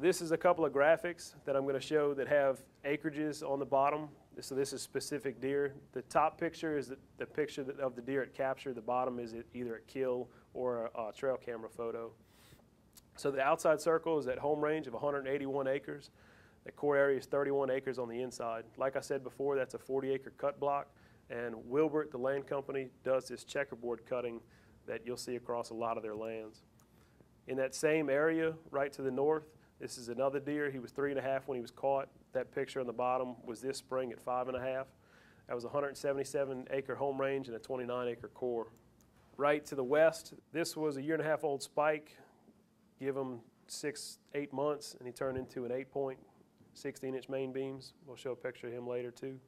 This is a couple of graphics that I'm going to show that have acreages on the bottom. So this is specific deer. The top picture is the picture of the deer at capture. The bottom is either at kill or a trail camera photo. So the outside circle is at home range of 181 acres. The core area is 31 acres on the inside. Like I said before, that's a 40-acre cut block. And Wilbert, the land company, does this checkerboard cutting that you'll see across a lot of their lands. In that same area, right to the north, this is another deer. He was 3.5 when he was caught. That picture on the bottom was this spring at 5.5. That was a 177-acre home range and a 29-acre core. Right to the west, this was a 1.5-year-old spike. Give him 6-8 months, and he turned into an 8-point, 16-inch main beams. We'll show a picture of him later too.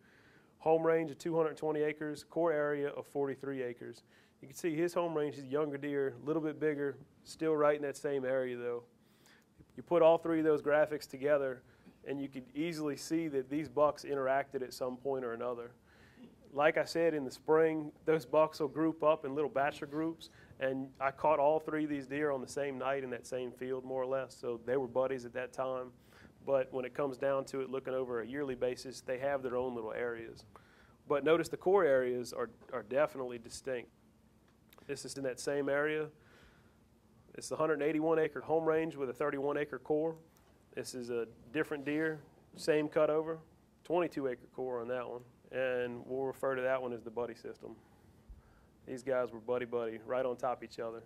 Home range of 220 acres, core area of 43 acres. You can see his home range is a younger deer, a little bit bigger, still right in that same area though. You put all three of those graphics together and you could easily see that these bucks interacted at some point or another. Like I said, in the spring, those bucks will group up in little bachelor groups, and I caught all three of these deer on the same night in that same field, more or less, so they were buddies at that time. But when it comes down to it, looking over a yearly basis, they have their own little areas. But notice the core areas are definitely distinct. This is in that same area. It's the 181-acre home range with a 31-acre core. This is a different deer, same cutover, 22-acre core on that one. And we'll refer to that one as the buddy system. These guys were buddy-buddy, right on top of each other.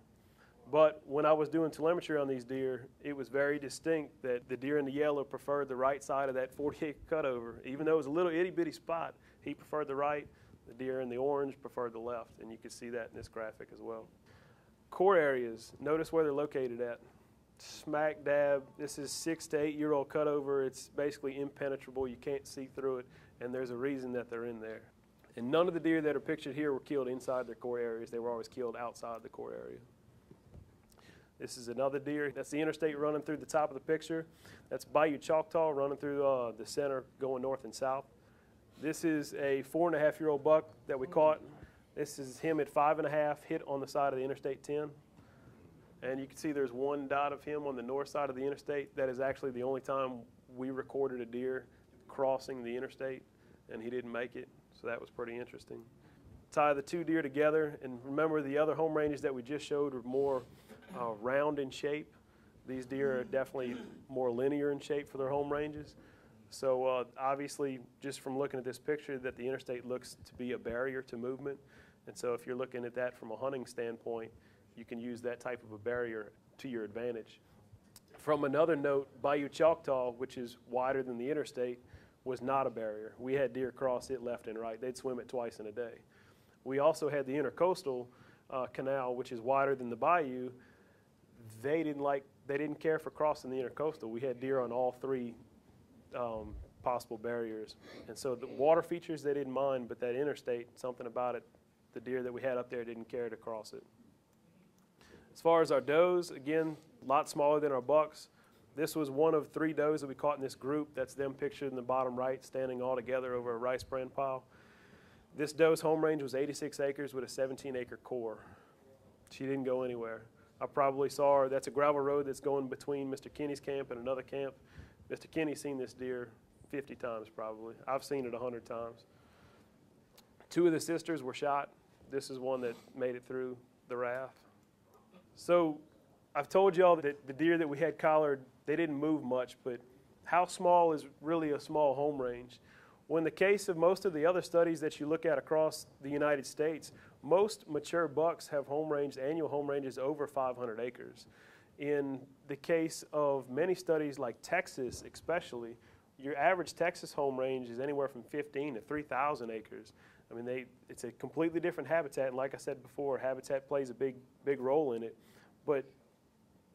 But when I was doing telemetry on these deer, it was very distinct that the deer in the yellow preferred the right side of that 40-acre cutover. Even though it was a little itty-bitty spot, he preferred the right. The deer in the orange preferred the left, and you can see that in this graphic as well. Core areas, notice where they're located at. Smack dab, this is 6 to 8 year old cutover. It's basically impenetrable. You can't see through it, and there's a reason that they're in there. And none of the deer that are pictured here were killed inside their core areas. They were always killed outside the core area. This is another deer. That's the interstate running through the top of the picture. That's Bayou Choctaw running through the center going north and south. This is a 4.5-year-old buck that we caught. This is him at 5.5, hit on the side of the Interstate 10. And you can see there's one dot of him on the north side of the interstate. That is actually the only time we recorded a deer crossing the interstate, and he didn't make it, so that was pretty interesting. Tie the two deer together, and remember the other home ranges that we just showed were more round in shape. These deer are definitely more linear in shape for their home ranges. So obviously, just from looking at this picture, that the interstate looks to be a barrier to movement. And so if you're looking at that from a hunting standpoint, you can use that type of a barrier to your advantage. From another note, Bayou Choctaw, which is wider than the interstate, was not a barrier. We had deer cross it left and right. They'd swim it twice in a day. We also had the intercoastal canal, which is wider than the bayou. They didn't care for crossing the intercoastal. We had deer on all three possible barriers. And so the water features they didn't mind, but that interstate, something about it, the deer that we had up there didn't care to cross it. As far as our does, again, a lot smaller than our bucks. This was one of 3 does that we caught in this group. That's them pictured in the bottom right, standing all together over a rice bran pile. This doe's home range was 86 acres with a 17-acre core. She didn't go anywhere. I probably saw her. That's a gravel road that's going between Mr. Kinney's camp and another camp. Mr. Kinney's seen this deer 50 times probably. I've seen it 100 times. 2 of the sisters were shot. This is one that made it through the raft. So I've told y'all that the deer that we had collared, they didn't move much, but how small is really a small home range? Well, in the case of most of the other studies that you look at across the United States, most mature bucks have annual home ranges over 500 acres. In the case of many studies like Texas especially, your average Texas home range is anywhere from 15 to 3,000 acres. I mean, it's a completely different habitat, and like I said before, habitat plays a big role in it. But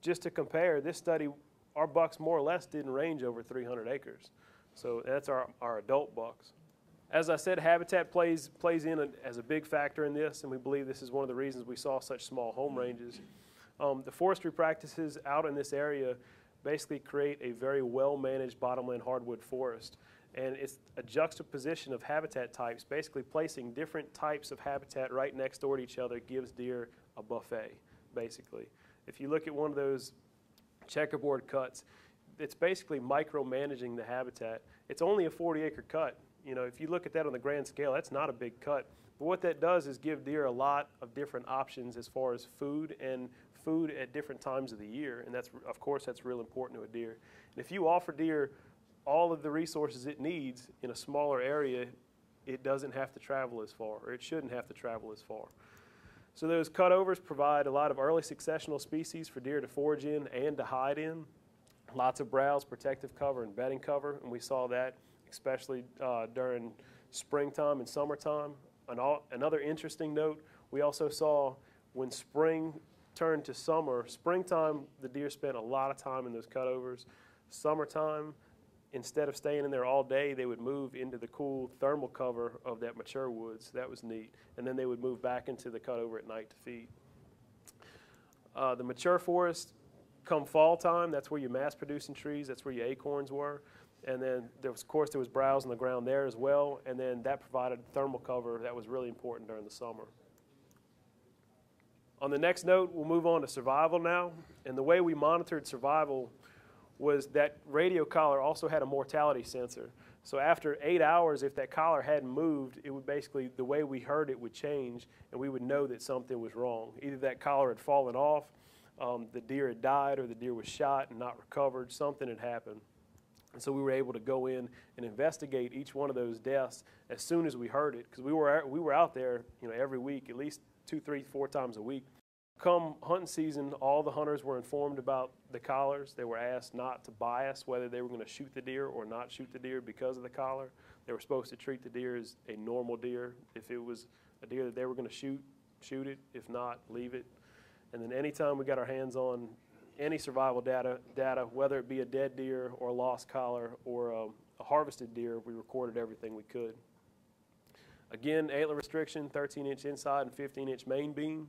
just to compare, this study, our bucks more or less didn't range over 300 acres. So that's our adult bucks. As I said, habitat plays in as a big factor in this, and we believe this is one of the reasons we saw such small home ranges. The forestry practices out in this area basically create a very well-managed bottomland hardwood forest. And it's a juxtaposition of habitat types, basically placing different types of habitat right next door to each other gives deer a buffet, basically. If you look at one of those checkerboard cuts, it's basically micromanaging the habitat. It's only a 40-acre cut. You know, if you look at that on the grand scale, that's not a big cut. But what that does is give deer a lot of different options as far as food, and food at different times of the year. And that's, of course, that's real important to a deer. And if you offer deer all of the resources it needs in a smaller area, it doesn't have to travel as far, or it shouldn't have to travel as far. So those cutovers provide a lot of early successional species for deer to forage in and to hide in. Lots of browse, protective cover, and bedding cover, and we saw that especially during springtime and summertime. Another interesting note, we also saw when spring turned to summer, springtime the deer spent a lot of time in those cutovers. Summertime, instead of staying in there all day, they would move into the cool thermal cover of that mature woods. That was neat. And then they would move back into the cutover at night to feed. The mature forest, come fall time, that's where your mass-producing trees, that's where your acorns were. And then, of course, there was browse on the ground there as well. And then that provided thermal cover that was really important during the summer. On the next note, we'll move on to survival now. And the way we monitored survival was that radio collar also had a mortality sensor. So after 8 hours, if that collar hadn't moved, it would basically, the way we heard it would change, and we would know that something was wrong. Either that collar had fallen off, the deer had died, or the deer was shot and not recovered. Something had happened. And so we were able to go in and investigate each one of those deaths as soon as we heard it, because we were out there, you know, every week, at least 2, 3, 4 times a week. Come hunting season, all the hunters were informed about the collars. They were asked not to bias whether they were going to shoot the deer or not shoot the deer because of the collar. They were supposed to treat the deer as a normal deer. If it was a deer that they were going to shoot, shoot it. If not, leave it. And then anytime we got our hands on any survival data, whether it be a dead deer or a lost collar or a harvested deer, we recorded everything we could. Again, antler restriction, 13-inch inside and 15-inch main beam.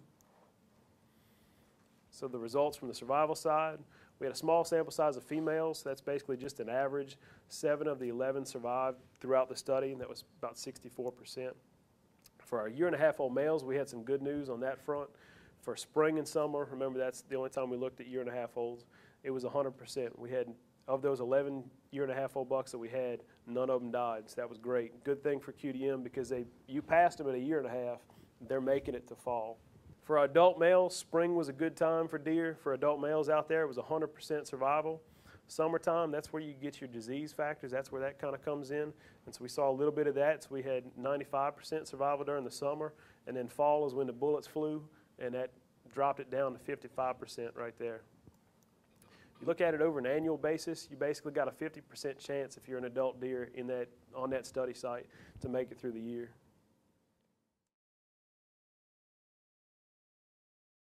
So the results from the survival side, we had a small sample size of females. That's basically just an average. 7 of the 11 survived throughout the study, and that was about 64%. For our 1.5-year-old males, we had some good news on that front. For spring and summer, remember that's the only time we looked at 1.5-year-olds, it was 100%. We had, of those 11 1.5-year-old bucks that we had, none of them died, so that was great. Good thing for QDM because you passed them at 1.5 years, they're making it to fall. For our adult males, spring was a good time for deer. For adult males out there, it was 100% survival. Summertime, that's where you get your disease factors. That's where that kind of comes in. And so we saw a little bit of that. So we had 95% survival during the summer. And then fall is when the bullets flew, and that dropped it down to 55% right there. You look at it over an annual basis, you basically got a 50% chance if you're an adult deer on that study site to make it through the year.